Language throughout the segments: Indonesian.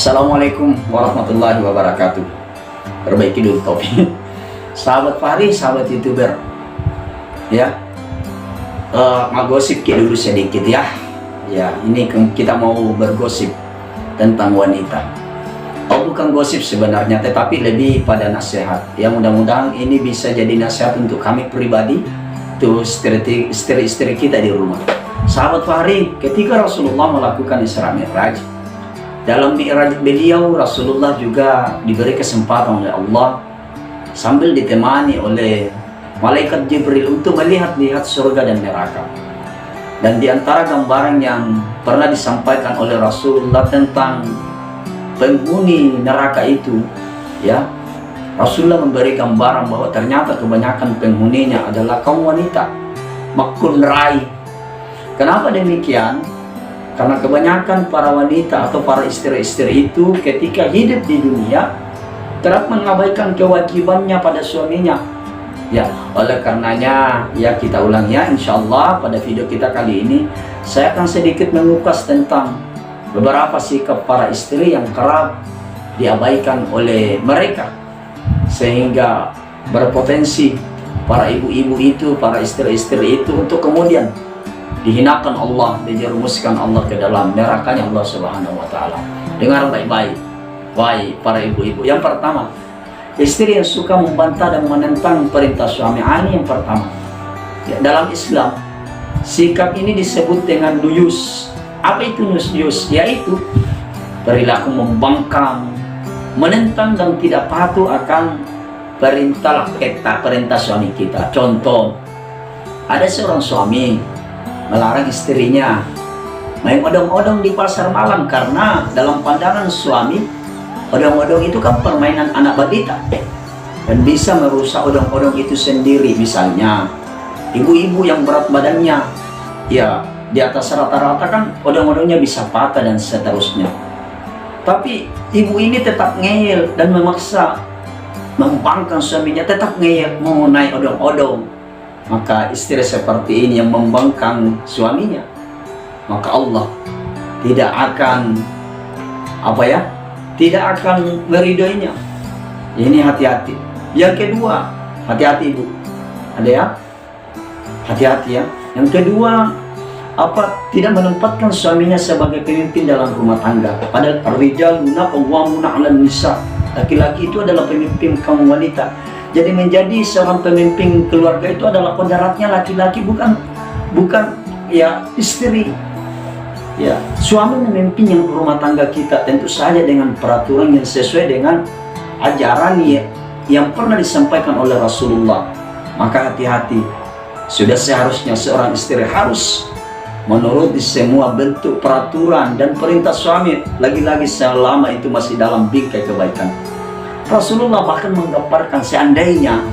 Assalamualaikum warahmatullahi wabarakatuh. Perbaiki dulu topi. Sahabat Fahri, sahabat YouTuber, ya, ngagosip dulu sedikit ya. Ya, ini kita mau bergosip tentang wanita. Oh, bukan gosip sebenarnya, tetapi lebih pada nasihat. Ya, mudah-mudahan ini bisa jadi nasihat untuk kami pribadi, tuh istri-istri kita di rumah. Sahabat Fahri, ketika Rasulullah melakukan Isra Mi'raj, dalam Mi'raj beliau, Rasulullah juga diberi kesempatan oleh Allah sambil ditemani oleh malaikat Jibril untuk melihat surga dan neraka. Dan di antara gambaran yang pernah disampaikan oleh Rasulullah tentang penghuni neraka itu, ya, Rasulullah memberi gambaran bahwa ternyata kebanyakan penghuninya adalah kaum wanita, makul rai. Kenapa demikian? Karena kebanyakan para wanita atau para istri-istri itu ketika hidup di dunia kerap mengabaikan kewajibannya pada suaminya. Ya, oleh karenanya ya kita ulang ya, insya Allah pada video kita kali ini saya akan sedikit mengupas tentang beberapa sikap para istri yang kerap diabaikan oleh mereka, sehingga berpotensi para ibu-ibu itu, para istri-istri itu untuk kemudian dihinakan Allah, dijerumuskan Allah ke dalam nerakanya Allah Subhanahu wa Ta'ala. Dengar baik-baik, wahai para ibu-ibu. Yang pertama, istri yang suka membantah dan menentang perintah suami. Ini yang pertama. Ya, dalam Islam, sikap ini disebut dengan nuyus. Apa itu nuyus? Yaitu perilaku membangkang, menentang dan tidak patuh akan perintah suami kita. Contoh, ada seorang suami melarang istrinya main odong-odong di pasar malam karena dalam pandangan suami odong-odong itu kan permainan anak balita dan bisa merusak odong-odong itu sendiri. Misalnya ibu-ibu yang berat badannya ya di atas rata-rata kan odong-odongnya bisa patah dan seterusnya, tapi ibu ini tetap ngeyel dan memaksa membangkang suaminya tetap ngeyel mau naik odong-odong. Maka istri seperti ini yang membangkang suaminya, maka Allah tidak akan tidak akan meridhoinya. Ini hati-hati. Yang kedua, hati-hati ibu. Ada ya? Hati-hati ya. Yang kedua, tidak menempatkan suaminya sebagai pemimpin dalam rumah tangga. Padahal ar-rijaluna qawwamuna 'alan nisa. Laki-laki itu adalah pemimpin kaum wanita. Jadi menjadi seorang pemimpin keluarga itu adalah kodratnya laki-laki, bukan ya istri. Ya, suami memimpin yang rumah tangga kita tentu saja dengan peraturan yang sesuai dengan ajaran yang pernah disampaikan oleh Rasulullah. Maka hati-hati. Sudah seharusnya seorang istri harus menuruti semua bentuk peraturan dan perintah suami, lagi-lagi selama itu masih dalam bingkai kebaikan. Rasulullah bahkan menggambarkan seandainya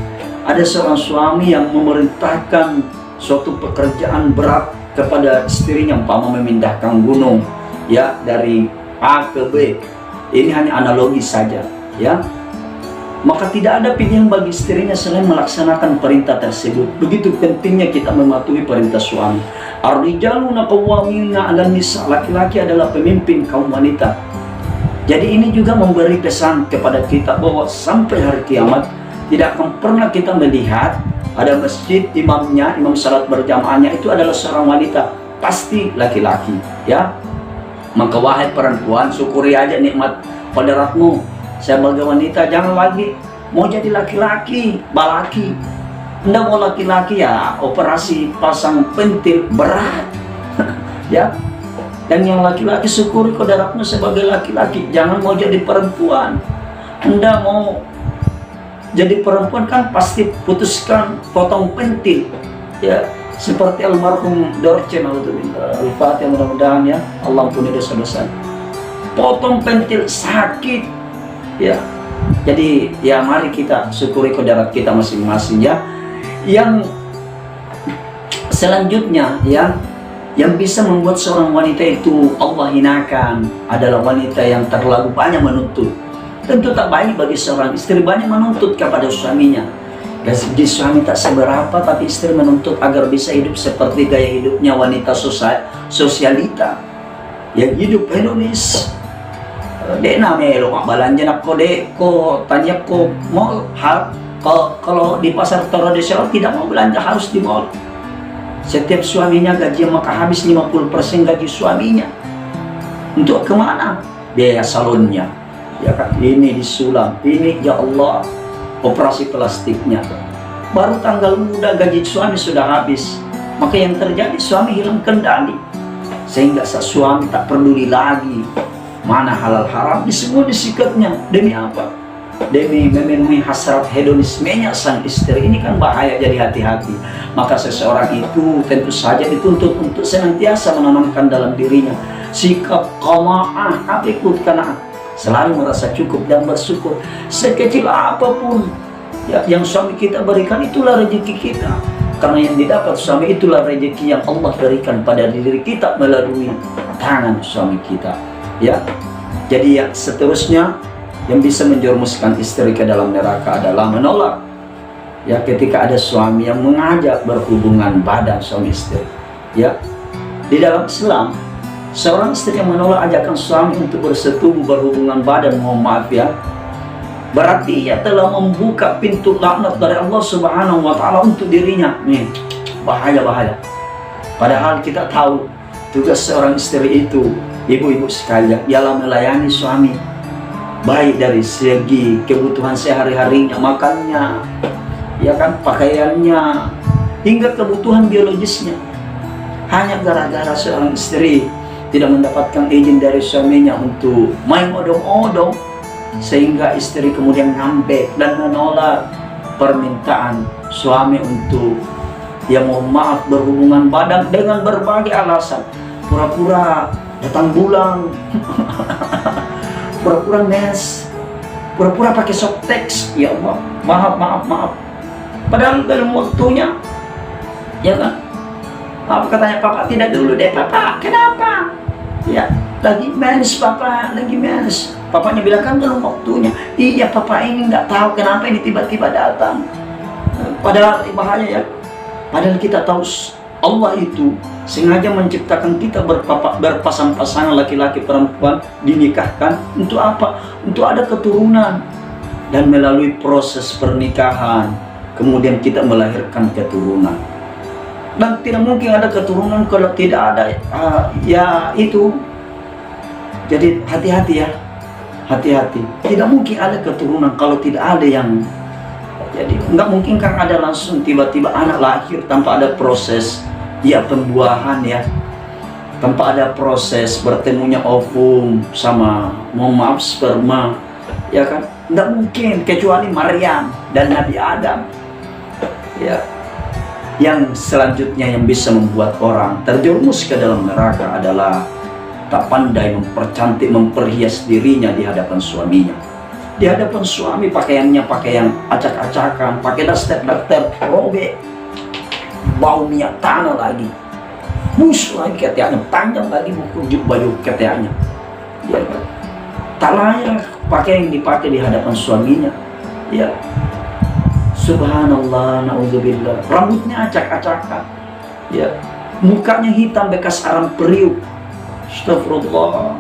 ada seorang suami yang memerintahkan suatu pekerjaan berat kepada istrinya, umpama memindahkan gunung ya dari A ke B. Ini hanya analogi saja ya. Maka tidak ada pilihan bagi istrinya selain melaksanakan perintah tersebut. Begitu pentingnya kita mematuhi perintah suami. Ar-rijaluna qawwamuna 'alan nisa. Laki-laki adalah pemimpin kaum wanita. Jadi ini juga memberi pesan kepada kita bahwa sampai hari kiamat tidak akan pernah kita melihat ada masjid imamnya, imam salat berjamaahnya itu adalah seorang wanita, pasti laki-laki ya. Maka wahai perempuan, syukuri aja nikmat kodratmu sebagai wanita. Jangan lagi mau jadi laki-laki, balaki. Anda mau laki-laki ya operasi pasang pentil berat ya. Dan yang laki-laki syukuri kodratmu sebagai laki-laki. Jangan mau jadi perempuan. Anda mau jadi perempuan kan pasti putuskan potong pentil. Ya, seperti almarhum Dorce Al-Fatihah, mudah-mudahan ya Allah ampuni dosa-dosa. Potong pentil sakit. Ya. Jadi ya mari kita syukuri kodrat kita masing-masing ya. Yang selanjutnya ya, yang bisa membuat seorang wanita itu Allah hinakan adalah wanita yang terlalu banyak menuntut. Tentu tak baik bagi seorang istri banyak menuntut kepada suaminya. Gaji suami tak seberapa, tapi istri menuntut agar bisa hidup seperti gaya hidupnya wanita sosialita yang hidup hedonis, Dek na melo belanja nak ko dek ko tanya ko mall kalau di pasar tradisional tidak mau belanja harus di mall. Setiap suaminya gaji maka habis 50% gaji suaminya. Untuk kemana? Biaya salonnya. Ya kan, ini disulam, ini ya Allah operasi plastiknya. Baru tanggal muda gaji suami sudah habis. Maka yang terjadi suami hilang kendali. Sehingga suami tak peduli lagi mana halal haram, di semua disikatnya. Demi apa? Demi memenuhi hasrat hedonismenya sang istri. Ini kan bahaya, jadi hati-hati. Maka seseorang itu tentu saja dituntut untuk senantiasa menanamkan dalam dirinya sikap qanaah, apa itu qanaah? Selalu merasa cukup dan bersyukur. Sekecil apapun ya, yang suami kita berikan, itulah rezeki kita. Karena yang didapat suami itulah rezeki yang Allah berikan pada diri kita melalui tangan suami kita. Ya, jadi yang seterusnya yang bisa menjerumuskan istri ke dalam neraka adalah menolak. Ya, ketika ada suami yang mengajak berhubungan badan suami istri. Ya, di dalam Islam, seorang istri yang menolak ajakan suami untuk bersetubuh berhubungan badan, mohon maaf ya, berarti ia telah membuka pintu laknat dari Allah Subhanahu wa Ta'ala untuk dirinya. Nih, bahaya-bahaya. Padahal kita tahu tugas seorang istri itu, ibu-ibu sekalian, ialah melayani suami, baik dari segi kebutuhan sehari-harinya, makannya, ya kan, pakaiannya, hingga kebutuhan biologisnya. Hanya gara-gara seorang istri tidak mendapatkan izin dari suaminya untuk main odong-odong, sehingga istri kemudian ngambek dan menolak permintaan suami untuk, ya mohon maaf, berhubungan badan dengan berbagai alasan. Pura-pura datang bulan, pura-pura mens, pura-pura pakai softtex. Ya Allah, maaf. Padahal dalam waktunya, ya kan? Apa katanya, papa tidak dulu deh, papa. Kenapa? Ya, lagi mens papa, lagi mens. Papanya bilang kan belum waktunya. Iya, papa ini nggak tahu kenapa ini tiba-tiba datang. Padahal bahaya ya. Padahal kita tahu Allah itu sengaja menciptakan kita berpasang-pasangan, laki-laki perempuan dinikahkan untuk apa? Untuk ada keturunan, dan melalui proses pernikahan kemudian kita melahirkan keturunan. Dan tidak mungkin ada keturunan kalau tidak ada ya itu. Jadi hati-hati ya, hati-hati. Tidak mungkin ada keturunan kalau tidak ada yang, jadi nggak mungkin kan ada langsung tiba-tiba anak lahir tanpa ada proses ya pembuahan ya, tanpa ada proses bertemunya ovum sama, mohon maaf, sperma, ya kan? Nggak mungkin, kecuali Maryam dan Nabi Adam. Ya, yang selanjutnya yang bisa membuat orang terjerumus ke dalam neraka adalah tak pandai mempercantik, memperhias dirinya di hadapan suaminya. Di hadapan suami pakaiannya pakaian acak-acakan, pakai daster robek, bau minyak tanah lagi, busuk lagi ketiaknya, panjang lagi baju ketiaknya. Ya, tak layak pakai yang dipakai di hadapan suaminya. Ya, subhanallah, na'udzubillah. Rambutnya acak-acakan. Ya, mukanya hitam bekas aram periuk. Astagfirullah.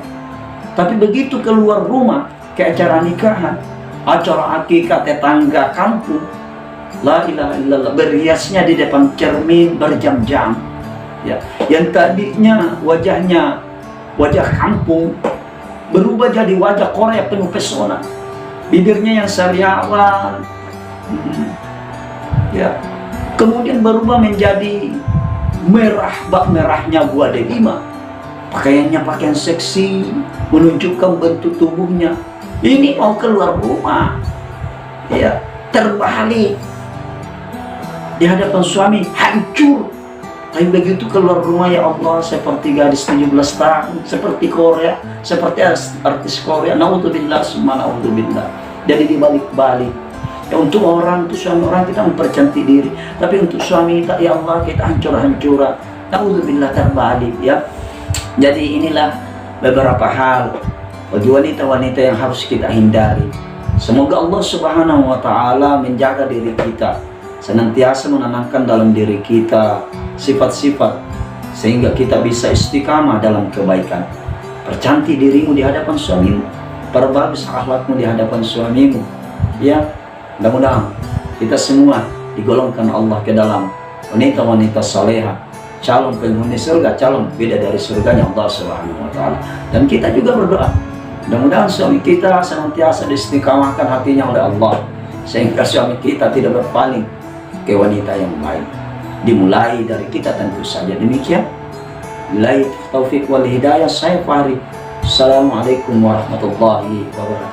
Tapi begitu keluar rumah ke acara nikahan, acara akikah tetangga kampung, la ilaha illallah, berhiasnya di depan cermin berjam-jam. Ya, yang tadinya wajahnya wajah kampung berubah jadi wajah Korea penuh pesona. Bibirnya yang sariawan, ya, kemudian berubah menjadi merah, bak merahnya buah delima. Pakaiannya pakaian seksi, menunjukkan bentuk tubuhnya. Ini mau keluar rumah, ya, terbalik di hadapan suami, hancur. Tapi begitu keluar rumah, ya Allah, seperti gadis 17 tahun, seperti Korea, seperti artis Korea. Naudzubillah, summa naudzubillah. Jadi dibalik-balik. Ya, untuk orang, untuk suami orang kita mempercantik diri, tapi untuk suami kita, ya Allah, kita hancur-hancuran. Naudzubillah, terbalik ya. Jadi inilah beberapa hal bagi wanita-wanita yang harus kita hindari. Semoga Allah Subhanahu wa Ta'ala menjaga diri kita, senantiasa menanamkan dalam diri kita sifat-sifat sehingga kita bisa istiqamah dalam kebaikan. Percantik dirimu di hadapan suamimu, perbagus akhlakmu di hadapan suamimu. Ya, mudah-mudahan kita semua digolongkan Allah ke dalam wanita-wanita salehah, calon penghuni surga, calon beda dari surganya Allah Subhanahu wa taala. Dan kita juga berdoa, mudah-mudahan suami kita senantiasa diistiqamahkan hatinya oleh Allah, sehingga suami kita tidak berpaling ke wanita yang lain. Dimulai dari kita tentu saja. Demikian. Billahi taufik wal hidayah. Saya Fahri. Assalamualaikum warahmatullahi wabarakatuh.